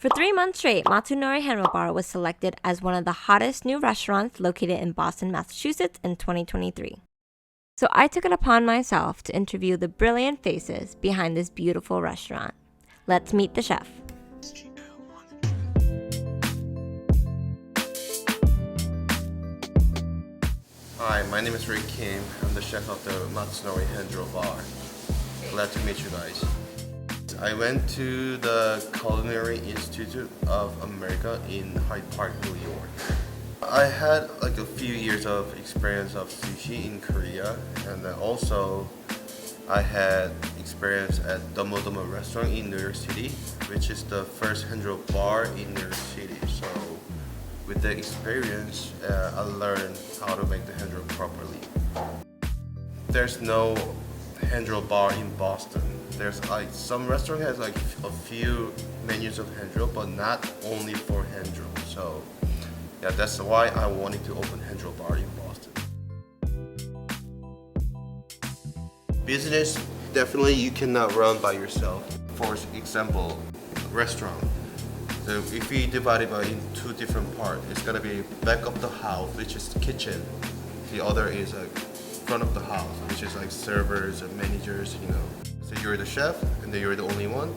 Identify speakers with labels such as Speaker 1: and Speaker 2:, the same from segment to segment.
Speaker 1: For 3 months straight, Matsunori Handroll Bar was selected as one of the hottest new restaurants located in Boston, Massachusetts in 2023. So I took it upon myself to interview the brilliant faces behind this beautiful restaurant. Let's meet the chef.
Speaker 2: Hi, my name is Rick Kim. I'm the chef of the Matsunori Handroll Bar. Glad to meet you guys. I went to the Culinary Institute of America in Hyde Park, New York. I had like a few years of experience of sushi in Korea, and then also I had experience at Domo Domo restaurant in New York City, which is the first Handroll bar in New York City. So with the experience, I learned how to make the handroll properly. There's no handroll bar in Boston. There's like some restaurant has like a few menus of handroll, but not only for handroll. So yeah, that's why I wanted to open handroll bar in Boston. Business, definitely you cannot run by yourself. For example, restaurant. So if we divide it in two different parts, it's gonna be back of the house, which is kitchen. The other is like front of the house, which is like servers and managers, you know. So you're the chef, and then you're the only one.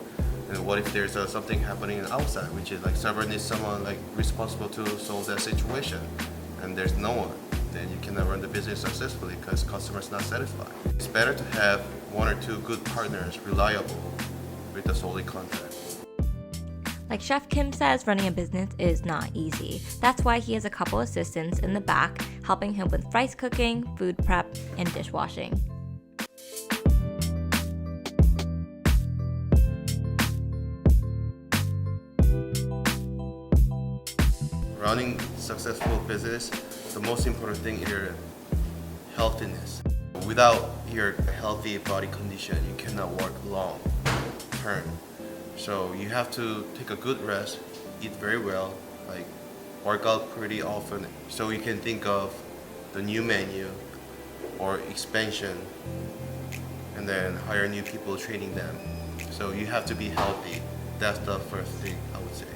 Speaker 2: And what if there's something happening outside, which is like server needs someone like responsible to solve that situation, and there's no one, then you cannot run the business successfully because customers not satisfied. It's better to have one or two good partners, reliable, with a solid contract.
Speaker 1: Like Chef Kim says, running a business is not easy. That's why he has a couple assistants in the back helping him with rice cooking, food prep, and dishwashing.
Speaker 2: Running successful business, the most important thing is your healthiness. Without your healthy body condition, you cannot work long term. So you have to take a good rest, eat very well, like work out pretty often, so you can think of the new menu or expansion, and then hire new people, training them. So you have to be healthy. That's the first thing I would say.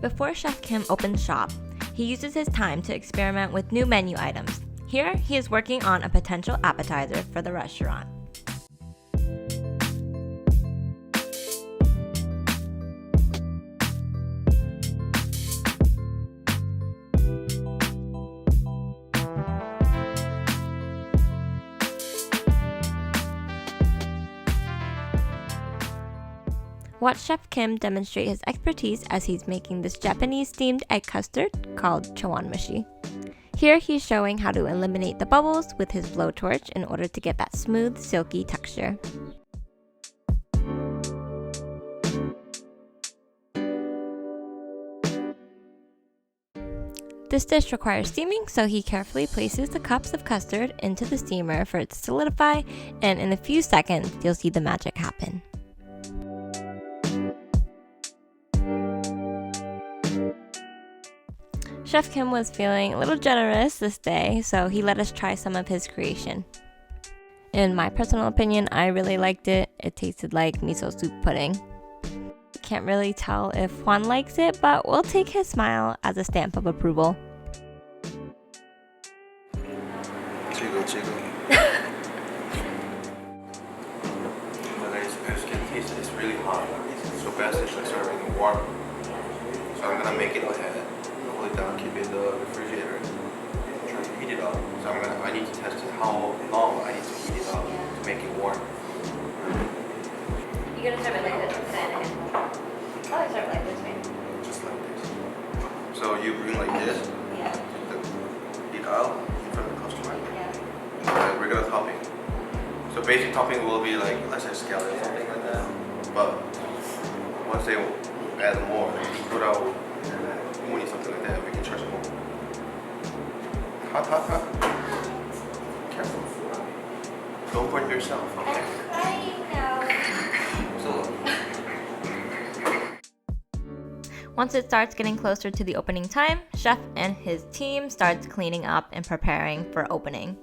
Speaker 1: Before Chef Kim opens shop, he uses his time to experiment with new menu items. Here, he is working on a potential appetizer for the restaurant. Watch Chef Kim demonstrate his expertise as he's making this Japanese-themed egg custard called chawanmushi. Here he's showing how to eliminate the bubbles with his blowtorch in order to get that smooth, silky texture. This dish requires steaming, so he carefully places the cups of custard into the steamer for it to solidify, and in a few seconds you'll see the magic happen. Chef Kim was feeling a little generous this day, so he let us try some of his creation. In my personal opinion, I really liked it. It tasted like miso soup pudding. Can't really tell if Juan likes it, but we'll take his smile as a stamp of approval.
Speaker 2: Chigo. As you can taste it, it's really hot. So best is like serving warm. So I'm gonna make it ahead. Hold it down, keep it in the refrigerator. Try to heat it up. So I need to test it how long I need to heat it up to make it warm.
Speaker 1: You're gonna serve it like this instead of Oh, I serve it like this, right?
Speaker 2: Just like this. So you bring like this.
Speaker 1: Yeah.
Speaker 2: Take it out in front of the customer.
Speaker 1: Yeah.
Speaker 2: And then regular topping. So basic topping will be like, let's say scallion or something like that. But once they add more, put out money, something like that, we can charge more. Hot. Careful. Don't burn yourself, okay? So,
Speaker 1: once it starts getting closer to the opening time, Chef and his team starts cleaning up and preparing for opening.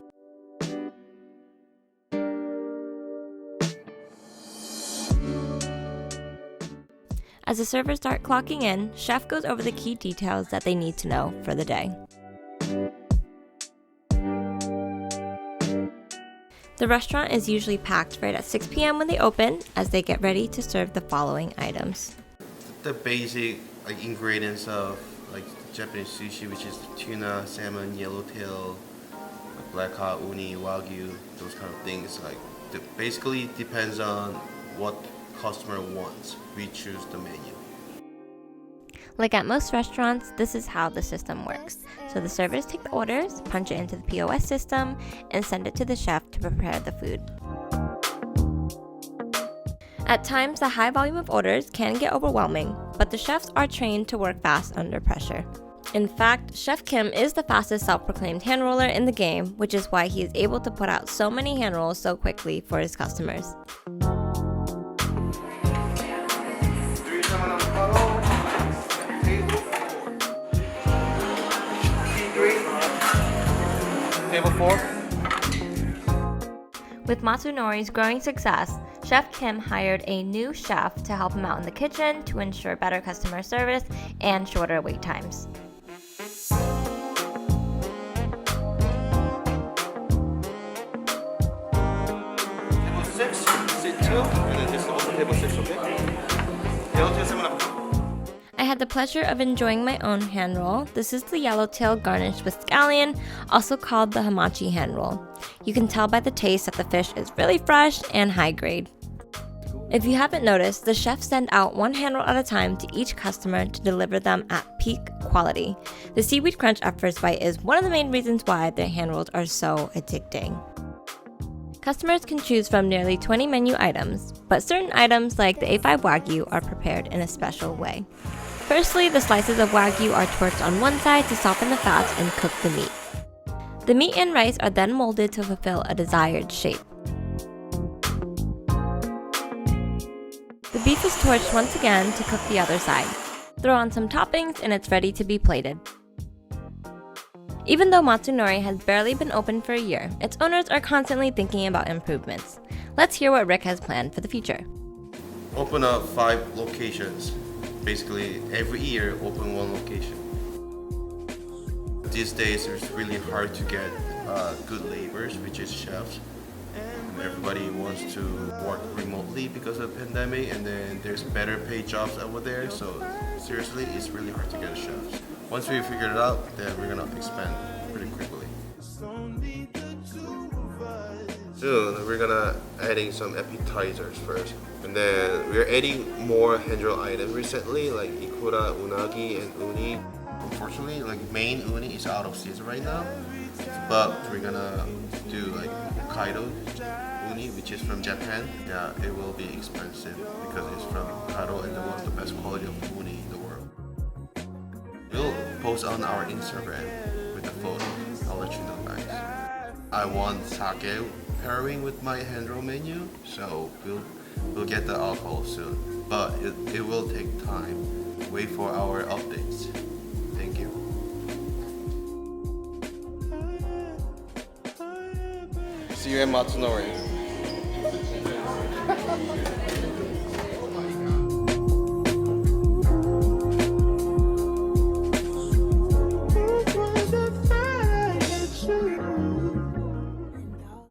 Speaker 1: As the servers start clocking in, chef goes over the key details that they need to know for the day. The restaurant is usually packed right at 6 p.m. when they open, as they get ready to serve the following items.
Speaker 2: The basic ingredients of Japanese sushi, which is tuna, salmon, yellowtail, black hot uni, wagyu, those kind of things. Basically depends on what customer wants. We choose the menu.
Speaker 1: Like at most restaurants, this is how the system works. So the servers take the orders, punch it into the POS system, and send it to the chef to prepare the food. At times, the high volume of orders can get overwhelming, but the chefs are trained to work fast under pressure. In fact, Chef Kim is the fastest self-proclaimed hand roller in the game, which is why he is able to put out so many hand rolls so quickly for his customers.
Speaker 2: Table 4.
Speaker 1: With Matsunori's growing success, Chef Kim hired a new chef to help him out in the kitchen to ensure better customer service and shorter wait times.
Speaker 2: Table 6, seat 2, and then this is also table 6, okay? Yellowtail salmon.
Speaker 1: I had the pleasure of enjoying my own hand roll. This is the yellowtail garnished with scallion, also called the hamachi hand roll. You can tell by the taste that the fish is really fresh and high grade. If you haven't noticed, the chefs send out one hand roll at a time to each customer to deliver them at peak quality. The seaweed crunch at first bite is one of the main reasons why their hand rolls are so addicting. Customers can choose from nearly 20 menu items, but certain items like the A5 Wagyu are prepared in a special way. Firstly, the slices of Wagyu are torched on one side to soften the fats and cook the meat. The meat and rice are then molded to fulfill a desired shape. The beef is torched once again to cook the other side. Throw on some toppings and it's ready to be plated. Even though Matsunori has barely been open for a year, its owners are constantly thinking about improvements. Let's hear what Rick has planned for the future.
Speaker 2: Open up 5 locations. Basically, every year, open 1 location. These days, it's really hard to get good laborers, which is chefs. And everybody wants to work remotely because of the pandemic, and then there's better paid jobs over there. So seriously, it's really hard to get chefs. Once we figure it out, then we're gonna expand pretty quickly. Soon, we're gonna adding some appetizers first. And then we're adding more hand roll items recently, like ikura, unagi, and uni. Unfortunately, main uni is out of season right now. But we're gonna do Hokkaido uni, which is from Japan. Yeah, it will be expensive because it's from Hokkaido and one of the best quality of uni in the world. We'll post on our Instagram with the photos. I'll let you know, guys. I want sake pairing with my hand roll menu, so we'll get the alcohol soon. But it will take time. Wait for our updates. Thank you. See you at Matsunori.